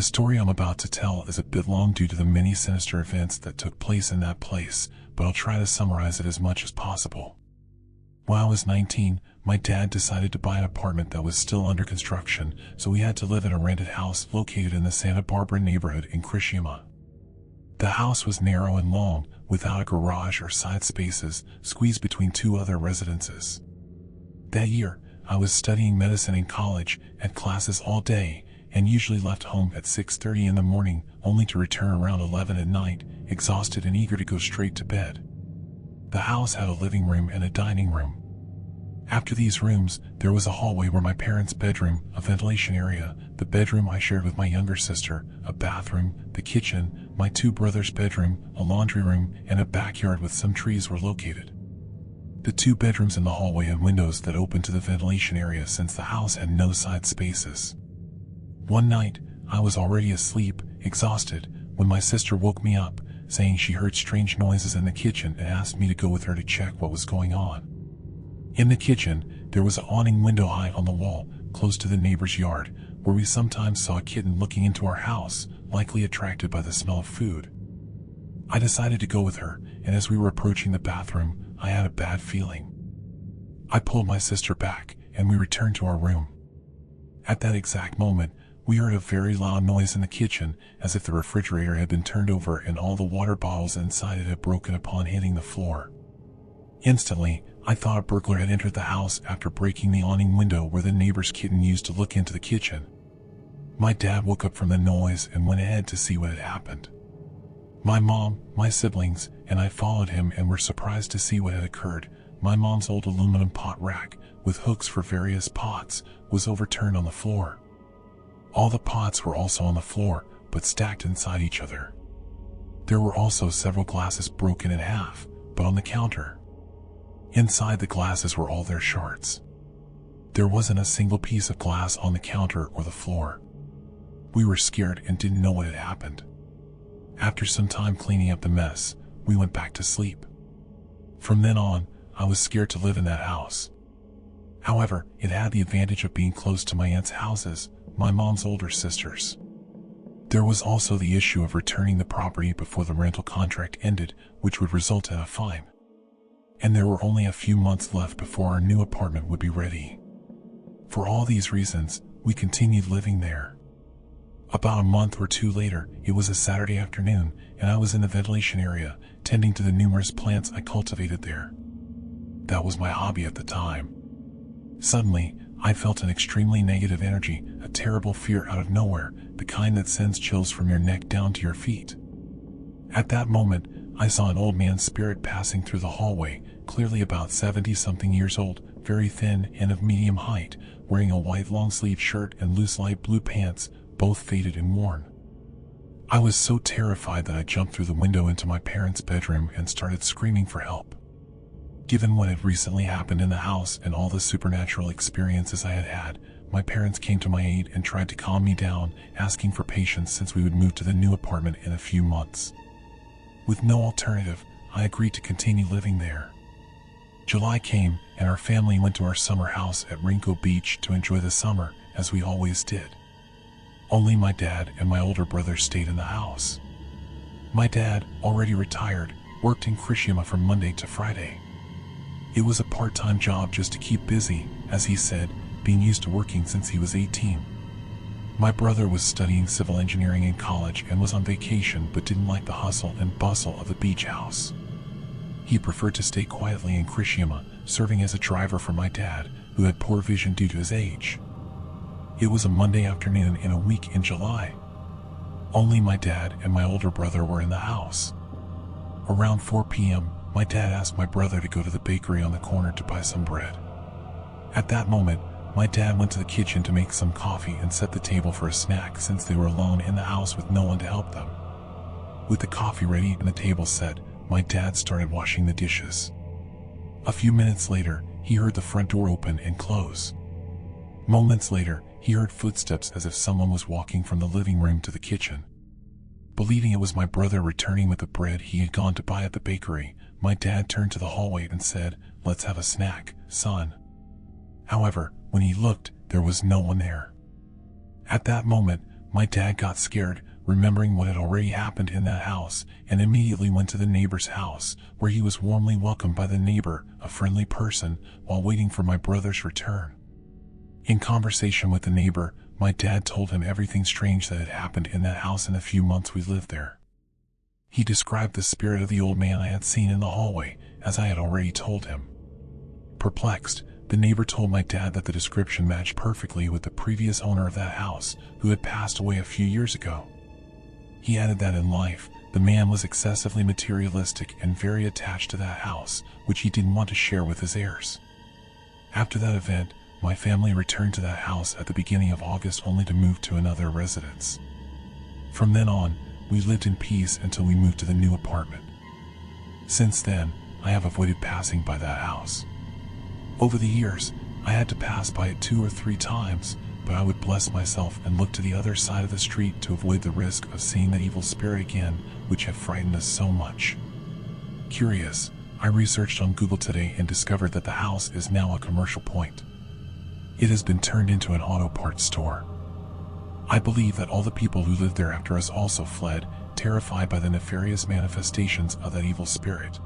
The story I'm about to tell is a bit long due to the many sinister events that took place in that place, but I'll try to summarize it as much as possible. When I was 19, my dad decided to buy an apartment that was still under construction, so we had to live in a rented house located in the Santa Barbara neighborhood in Criciúma. The house was narrow and long, without a garage or side spaces, squeezed between two other residences. That year, I was studying medicine in college, had classes all day, and usually left home at 6:30 in the morning, only to return around 11 at night, exhausted and eager to go straight to bed. The house had a living room and a dining room. After these rooms, there was a hallway where my parents' bedroom, a ventilation area, the bedroom I shared with my younger sister, a bathroom, the kitchen, my two brothers' bedroom, a laundry room, and a backyard with some trees were located. The two bedrooms in the hallway had windows that opened to the ventilation area since the house had no side spaces. One night, I was already asleep, exhausted, when my sister woke me up, saying she heard strange noises in the kitchen and asked me to go with her to check what was going on. In the kitchen, there was an awning window high on the wall, close to the neighbor's yard, where we sometimes saw a kitten looking into our house, likely attracted by the smell of food. I decided to go with her, and as we were approaching the bathroom, I had a bad feeling. I pulled my sister back, and we returned to our room. At that exact moment, we heard a very loud noise in the kitchen, as if the refrigerator had been turned over and all the water bottles inside it had broken upon hitting the floor. Instantly, I thought a burglar had entered the house after breaking the awning window where the neighbor's kitten used to look into the kitchen. My dad woke up from the noise and went ahead to see what had happened. My mom, my siblings, and I followed him and were surprised to see what had occurred. My mom's old aluminum pot rack, with hooks for various pots, was overturned on the floor. All the pots were also on the floor, but stacked inside each other. There were also several glasses broken in half, but on the counter. Inside the glasses were all their shards. There wasn't a single piece of glass on the counter or the floor. We were scared and didn't know what had happened. After some time cleaning up the mess, we went back to sleep. From then on, I was scared to live in that house. However, it had the advantage of being close to my aunt's houses, my mom's older sisters. There was also the issue of returning the property before the rental contract ended, which would result in a fine. And there were only a few months left before our new apartment would be ready. For all these reasons, we continued living there. About a month or two later, it was a Saturday afternoon, and I was in the ventilation area, tending to the numerous plants I cultivated there. That was my hobby at the time. Suddenly, I felt an extremely negative energy, a terrible fear out of nowhere, the kind that sends chills from your neck down to your feet. At that moment, I saw an old man's spirit passing through the hallway, clearly about 70-something years old, very thin and of medium height, wearing a white long-sleeved shirt and loose light blue pants, both faded and worn. I was so terrified that I jumped through the window into my parents' bedroom and started screaming for help. Given what had recently happened in the house and all the supernatural experiences I had had, my parents came to my aid and tried to calm me down, asking for patience since we would move to the new apartment in a few months. With no alternative, I agreed to continue living there. July came, and our family went to our summer house at Rinco Beach to enjoy the summer, as we always did. Only my dad and my older brother stayed in the house. My dad, already retired, worked in Criciúma from Monday to Friday. It was a part-time job just to keep busy, as he said, being used to working since he was 18. My brother was studying civil engineering in college and was on vacation but didn't like the hustle and bustle of the beach house. He preferred to stay quietly in Criciúma, serving as a driver for my dad, who had poor vision due to his age. It was a Monday afternoon in a week in July. Only my dad and my older brother were in the house. Around 4 p.m., my dad asked my brother to go to the bakery on the corner to buy some bread. At that moment, my dad went to the kitchen to make some coffee and set the table for a snack since they were alone in the house with no one to help them. With the coffee ready and the table set, my dad started washing the dishes. A few minutes later, he heard the front door open and close. Moments later, he heard footsteps as if someone was walking from the living room to the kitchen. Believing it was my brother returning with the bread he had gone to buy at the bakery, my dad turned to the hallway and said, "Let's have a snack, son." However, when he looked, there was no one there. At that moment, My dad got scared, remembering what had already happened in that house, and immediately went to the neighbor's house, where he was warmly welcomed by the neighbor, a friendly person, while waiting for my brother's return. In conversation with the neighbor, my dad told him everything strange that had happened in that house in the few months we lived there. He described the spirit of the old man I had seen in the hallway, as I had already told him. Perplexed, the neighbor told my dad that the description matched perfectly with the previous owner of that house, who had passed away a few years ago. He added that in life, the man was excessively materialistic and very attached to that house, which he didn't want to share with his heirs. After that event, my family returned to that house at the beginning of August only to move to another residence. From then on, we lived in peace until we moved to the new apartment. Since then, I have avoided passing by that house. Over the years, I had to pass by it 2 or 3 times, but I would bless myself and look to the other side of the street to avoid the risk of seeing that evil spirit again, which had frightened us so much. Curious, I researched on Google today and discovered that the house is now a commercial point. It has been turned into an auto parts store. I believe that all the people who lived there after us also fled, terrified by the nefarious manifestations of that evil spirit.